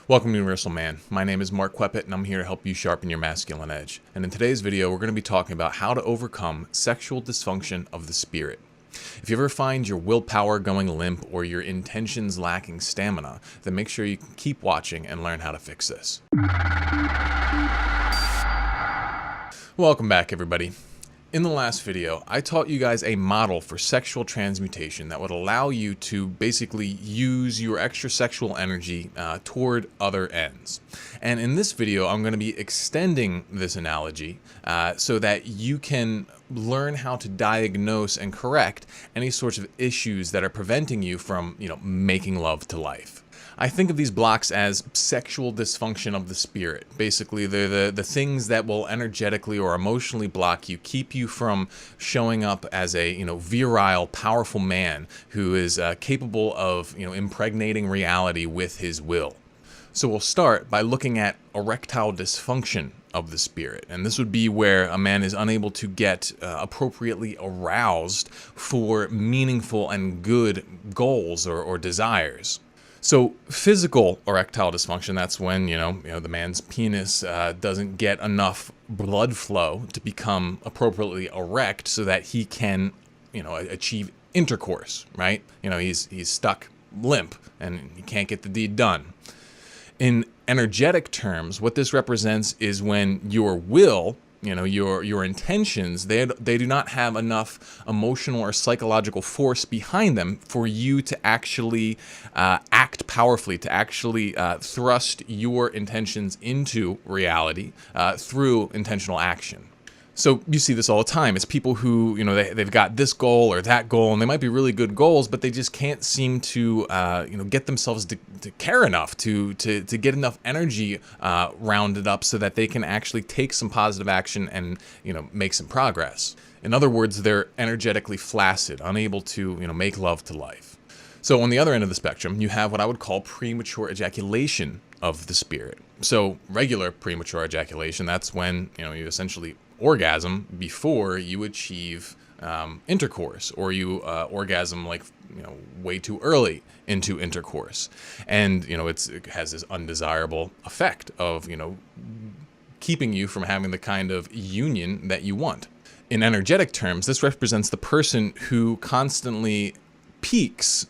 Welcome to Universal Man. My name is Mark Queppet, and I'm here to help you sharpen your masculine edge. And in today's video, we're going to be talking about how to overcome sexual dysfunction of the spirit. If you ever find your willpower going limp or your intentions lacking stamina, then make sure you can keep watching and learn how to fix this. Welcome back, everybody. In the last video, I taught you guys a model for sexual transmutation that would allow you to basically use your extra sexual energy toward other ends. And in this video, I'm going to be extending this analogy so that you can learn how to diagnose and correct any sorts of issues that are preventing you from, making love to life. I think of these blocks as sexual dysfunction of the spirit. Basically, they're the things that will energetically or emotionally block you, keep you from showing up as a virile, powerful man who is capable of impregnating reality with his will. So we'll start by looking at erectile dysfunction of the spirit. And this would be where a man is unable to get appropriately aroused for meaningful and good goals or desires. So physical erectile dysfunction, that's when, the man's penis doesn't get enough blood flow to become appropriately erect so that he can, achieve intercourse, right? He's stuck limp and he can't get the deed done. In energetic terms, what this represents is when your will, your intentions, they do not have enough emotional or psychological force behind them for you to actually act powerfully, to actually thrust your intentions into reality through intentional action. So you see this all the time. It's people who, they've got this goal or that goal, and they might be really good goals, but they just can't seem to, get themselves to care enough, to get enough energy rounded up so that they can actually take some positive action and, make some progress. In other words, they're energetically flaccid, unable to, make love to life. So on the other end of the spectrum, you have what I would call premature ejaculation of the spirit. So regular premature ejaculation, that's when, you essentially orgasm before you achieve intercourse, or you orgasm way too early into intercourse, and it has this undesirable effect of keeping you from having the kind of union that you want. In energetic terms, this represents the person who constantly peaks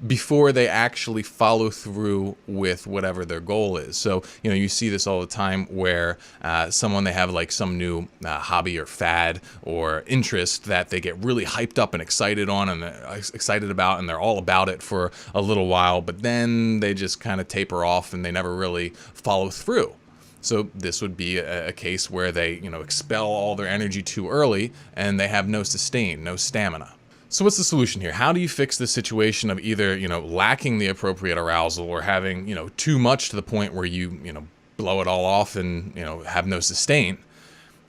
before they actually follow through with whatever their goal is. So, you see this all the time where they have like some new hobby or fad or interest that they get really hyped up and excited on and excited about, and they're all about it for a little while, but then they just kind of taper off and they never really follow through. So this would be a case where they, expel all their energy too early and they have no sustain, no stamina. So what's the solution here? How do you fix the situation of either, lacking the appropriate arousal or having, too much to the point where you, blow it all off and, have no sustain?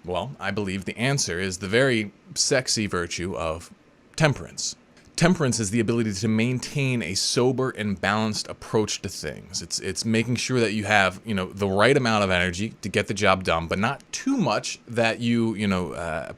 Well, I believe the answer is the very sexy virtue of temperance. Temperance is the ability to maintain a sober and balanced approach to things. It's making sure that you have, the right amount of energy to get the job done, but not too much that you,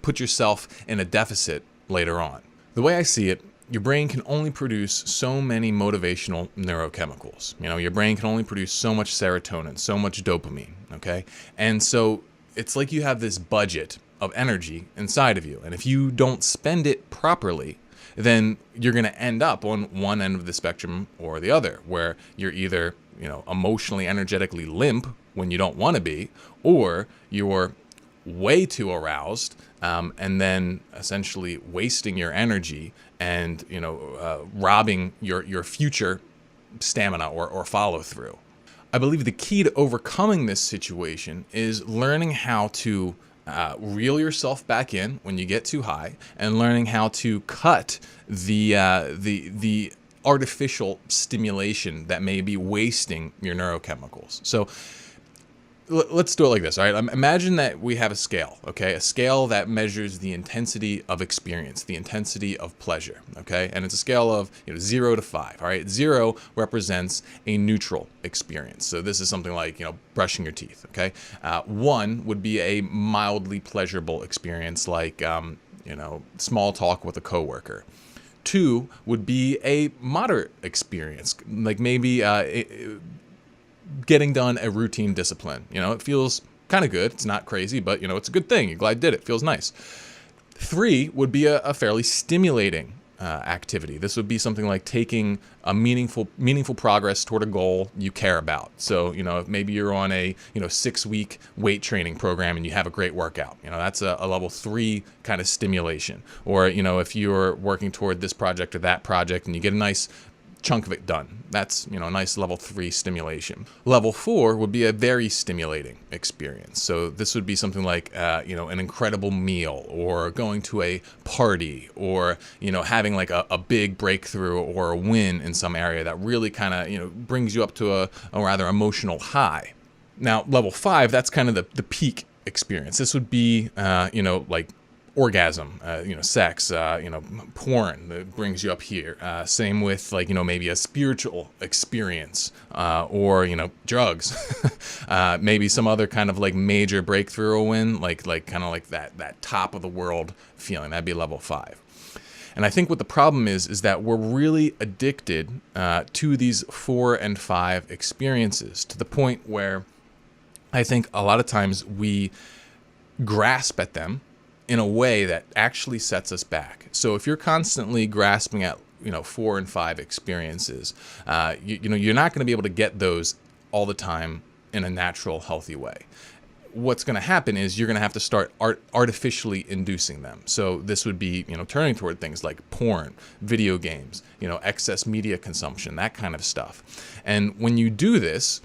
put yourself in a deficit later on. The way I see it, your brain can only produce so many motivational neurochemicals. Your brain can only produce so much serotonin, so much dopamine, okay? And so it's like you have this budget of energy inside of you. And if you don't spend it properly, then you're going to end up on one end of the spectrum or the other, where you're either, emotionally, energetically limp when you don't want to be, or you're way too aroused, and then essentially wasting your energy and robbing your future stamina or follow through. I believe the key to overcoming this situation is learning how to reel yourself back in when you get too high, and learning how to cut the artificial stimulation that may be wasting your neurochemicals. So let's do it like this, all right? Imagine that we have a scale, okay? A scale that measures the intensity of experience, the intensity of pleasure, okay? And it's a scale of 0 to 5, all right? 0 represents a neutral experience. So this is something like, brushing your teeth, okay? 1 would be a mildly pleasurable experience, like, small talk with a coworker. 2 would be a moderate experience, like maybe getting done a routine discipline. It feels kind of good. It's not crazy, but it's a good thing. You're glad you did it. Feels nice. 3 would be a fairly stimulating activity. This would be something like taking a meaningful progress toward a goal you care about. So, if maybe you're on a 6-week weight training program and you have a great workout, that's a level 3 kind of stimulation. Or, if you're working toward this project or that project and you get a nice chunk of it done, that's a nice level 3 stimulation. Level 4 would be a very stimulating experience. So this would be something like an incredible meal, or going to a party, or having like a big breakthrough or a win in some area that really kind of brings you up to a rather emotional high. Now level 5, that's kind of the peak experience. This would be like orgasm, sex, porn that brings you up here. Same with maybe a spiritual experience, or drugs, maybe some other kind of like major breakthrough or win, like kind of like that top of the world feeling. That'd be level 5. And I think what the problem is that we're really addicted to these 4 and 5 experiences, to the point where I think a lot of times we grasp at them in a way that actually sets us back. So if you're constantly grasping at 4 and 5 experiences, you're not going to be able to get those all the time in a natural, healthy way. What's going to happen is you're going to have to start artificially inducing them. So this would be turning toward things like porn, video games, excess media consumption, that kind of stuff. And when you do this,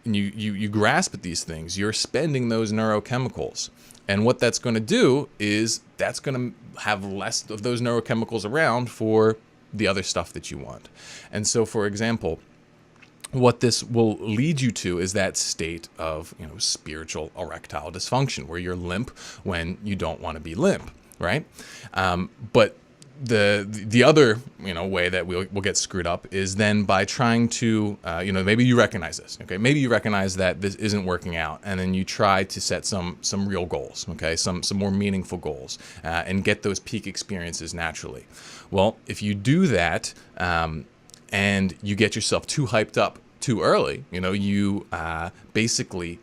and you grasp at these things, you're spending those neurochemicals. And what that's going to do is that's going to have less of those neurochemicals around for the other stuff that you want. And so, for example, what this will lead you to is that state of spiritual erectile dysfunction, where you're limp when you don't want to be limp, right? But the other way that we'll get screwed up is then by trying to maybe you recognize this, okay, maybe you recognize that this isn't working out, and then you try to set some real goals, okay, some more meaningful goals, and get those peak experiences naturally. Well, if you do that and you get yourself too hyped up too early, you basically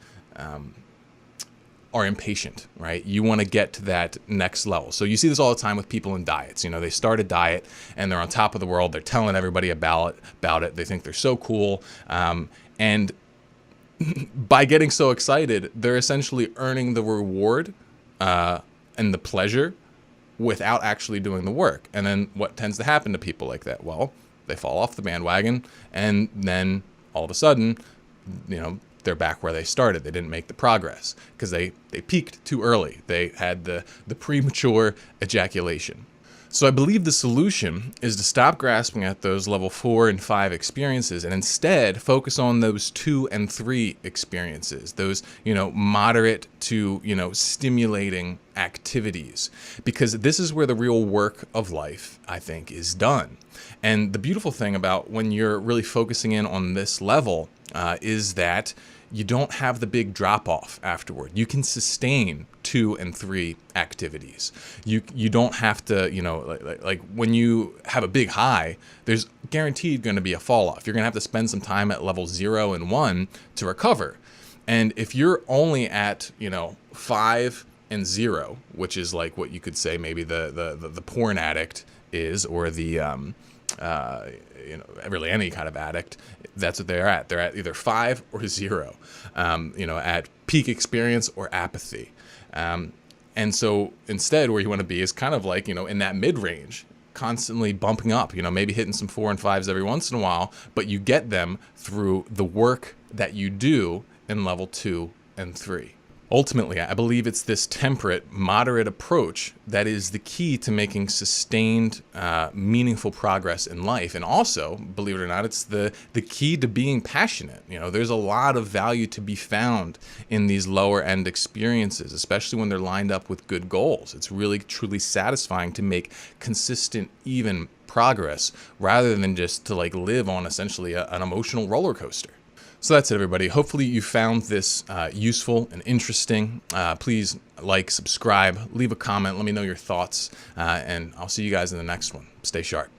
are impatient, right? You want to get to that next level. So you see this all the time with people in diets. They start a diet and they're on top of the world. They're telling everybody about it. They think they're so cool. And by getting so excited, they're essentially earning the reward and the pleasure without actually doing the work. And then what tends to happen to people like that? Well, they fall off the bandwagon, and then all of a sudden, they're back where they started. They didn't make the progress because they peaked too early. They had the premature ejaculation. So I believe the solution is to stop grasping at those level 4 and 5 experiences and instead focus on those 2 and 3 experiences, those, moderate to, stimulating activities, because this is where the real work of life, I think, is done. And the beautiful thing about when you're really focusing in on this level is that you don't have the big drop off afterward. You can sustain 2 and 3 activities. You don't have to, like when you have a big high, there's guaranteed going to be a fall off. You're going to have to spend some time at level 0 and 1 to recover. And if you're only at, 5 and 0, which is like what you could say maybe the porn addict is, or the really any kind of addict, that's what they're at. They're at either 5 or 0, at peak experience or apathy. And so instead, where you want to be is kind of like, in that mid-range, constantly bumping up, maybe hitting some 4 and 5s every once in a while, but you get them through the work that you do in level 2 and 3. Ultimately, I believe it's this temperate, moderate approach that is the key to making sustained, meaningful progress in life. And also, believe it or not, it's the key to being passionate. There's a lot of value to be found in these lower end experiences, especially when they're lined up with good goals. It's really, truly satisfying to make consistent, even progress, rather than just to live on essentially an emotional roller coaster. So that's it, everybody. Hopefully you found this useful and interesting. Please like, subscribe, leave a comment, let me know your thoughts, and I'll see you guys in the next one. Stay sharp.